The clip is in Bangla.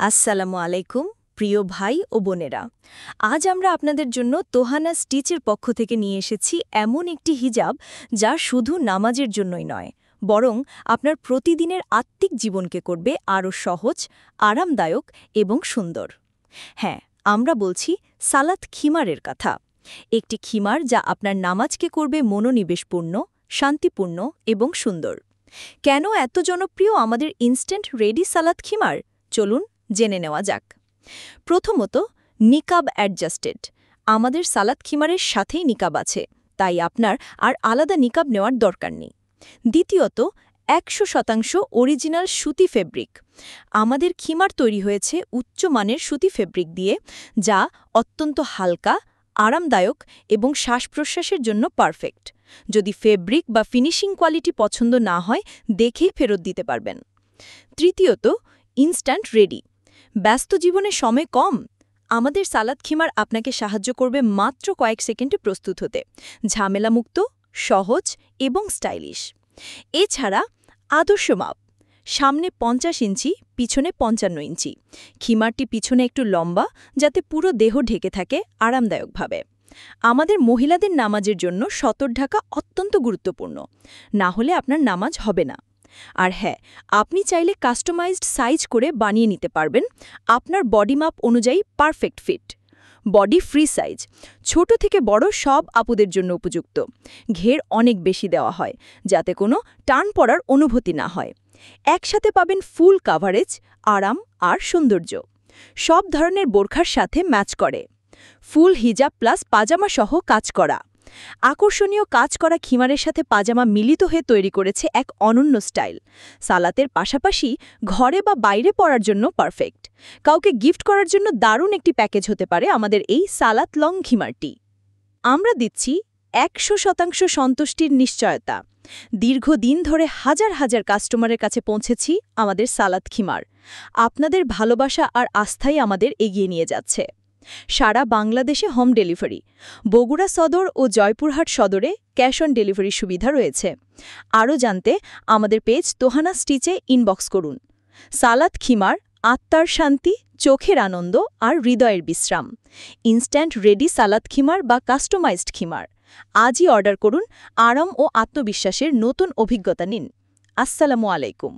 আসসালামু আলাইকুম প্রিয় ভাই ও বোনেরা। আজ আমরা আপনাদের জন্য তোহানা স্টিচের পক্ষ থেকে নিয়ে এসেছি এমন একটি হিজাব যা শুধু নামাজের জন্যই নয়, বরং আপনার প্রতিদিনের আত্মিক জীবনকে করবে আরও সহজ, আরামদায়ক এবং সুন্দর। হ্যাঁ, আমরা বলছি সালাত খিমারের কথা। একটি খিমার যা আপনার নামাজকে করবে মনোনিবেশপূর্ণ, শান্তিপূর্ণ এবং সুন্দর। কেন এত জনপ্রিয় আমাদের ইনস্ট্যান্ট রেডি সালাত খিমার? চলুন জেনে নেওয়া যাক। প্রথমত, নিকাব অ্যাডজাস্টেড। আমাদের সালাত খিমারের সাথেই নিকাব আছে, তাই আপনার আর আলাদা নিকাব নেওয়ার দরকার নেই। দ্বিতীয়ত, 100% অরিজিনাল সুতি ফেব্রিক। আমাদের খিমার তৈরি হয়েছে উচ্চমানের সুতি ফেব্রিক দিয়ে, যা অত্যন্ত হালকা, আরামদায়ক এবং শ্বাস-প্রশ্বাসের জন্য পারফেক্ট। যদি ফেব্রিক বা ফিনিশিং কোয়ালিটি পছন্দ না হয়, দেখেই ফেরত দিতে পারবেন। তৃতীয়ত, ইনস্ট্যান্ট রেডি। ব্যস্ত জীবনে সময় কম? আমাদের সালাত খিমার আপনাকে সাহায্য করবে মাত্র কয়েক সেকেন্ডে প্রস্তুত হতে, ঝামেলামুক্ত, সহজ এবং স্টাইলিশ। এছাড়া আদর্শ মাপ, সামনে 50 ইঞ্চি, পিছনে 55 ইঞ্চি। খিমারটি পিছনে একটু লম্বা, যাতে পুরো দেহ ঢেকে থাকে আরামদায়কভাবে। আমাদের মহিলাদের নামাজের জন্য সতর ঢাকা অত্যন্ত গুরুত্বপূর্ণ, না হলে আপনার নামাজ হবে না। আর হ্যাঁ, আপনি চাইলে কাস্টমাইজড সাইজ করে বানিয়ে নিতে পারবেন, আপনার বডি মাপ অনুযায়ী perfect fit. Body free size, ছোট থেকে বড় সব আপুদের জন্য উপযুক্ত। ঘের অনেক বেশি দেওয়া হয়, যাতে কোনো টান পড়ার অনুভূতি না হয়। একসাথে পাবেন ফুল কাভারেজ, আরাম আর সৌন্দর্য। সব ধরনের বোরখার সাথে ম্যাচ করে। ফুল হিজাব প্লাস পাজামা সহ কাজ করা। আকর্ষণীয় কাজ করা খিমারের সাথে পাজামা মিলিত হয়ে তৈরি করেছে এক অনন্য স্টাইল। সালাতের পাশাপাশি ঘরে বা বাইরে পরার জন্য পারফেক্ট। কাউকে গিফট করার জন্য দারুণ একটি প্যাকেজ হতে পারে আমাদের এই সালাত লং খিমারটি। আমরা দিচ্ছি 100% সন্তুষ্টির নিশ্চয়তা। দীর্ঘদিন ধরে হাজার হাজার কাস্টমারের কাছে পৌঁছেছি আমাদের সালাত খিমার। আপনাদের ভালোবাসা আর আস্থাই আমাদের এগিয়ে নিয়ে যাচ্ছে। সারা বাংলাদেশে হোম ডেলিভারি। বগুড়া সদর ও জয়পুরহাট সদরে ক্যাশ অন ডেলিভারি সুবিধা রয়েছে। আরও জানতে আমাদের পেজ তোহানা স্টিচে ইনবক্স করুন। সালাত খিমার, আত্মার শান্তি, চোখের আনন্দ আর হৃদয়ের বিশ্রাম। ইনস্ট্যান্ট রেডি সালাত খিমার বা কাস্টমাইজড খিমার আজই অর্ডার করুন, আরাম ও আত্মবিশ্বাসের নতুন অভিজ্ঞতা নিন। আসসালামু আলাইকুম।